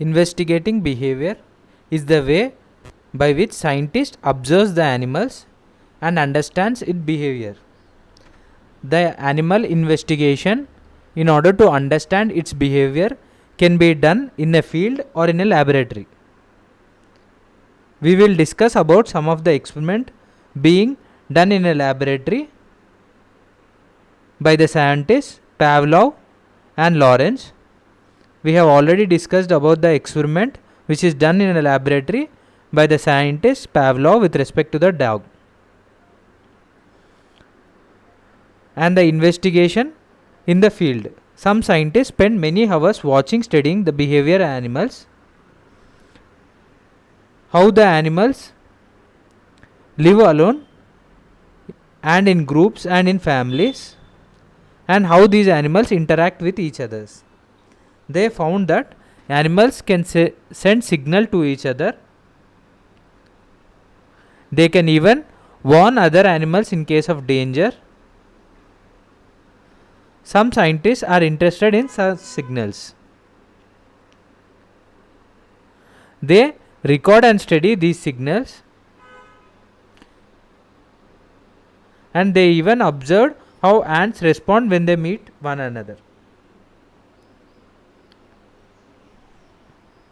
Investigating behavior is the way by which scientists observe the animals and understands its behavior. The animal investigation in order to understand its behavior can be done in a field or in a laboratory. We will discuss about some of the experiment being done in a laboratory by the scientists Pavlov and Lawrence. We have already discussed about the experiment which is done in a laboratory by the scientist Pavlov with respect to the dog. And the investigation in the field. Some scientists spend many hours watching, studying the behavior of animals, how the animals live alone and in groups and in families, and how these animals interact with each other. They found that animals can send signal to each other. They can even warn other animals in case of danger. Some scientists are interested in such signals. They record and study these signals, and they even observed how ants respond when they meet one another.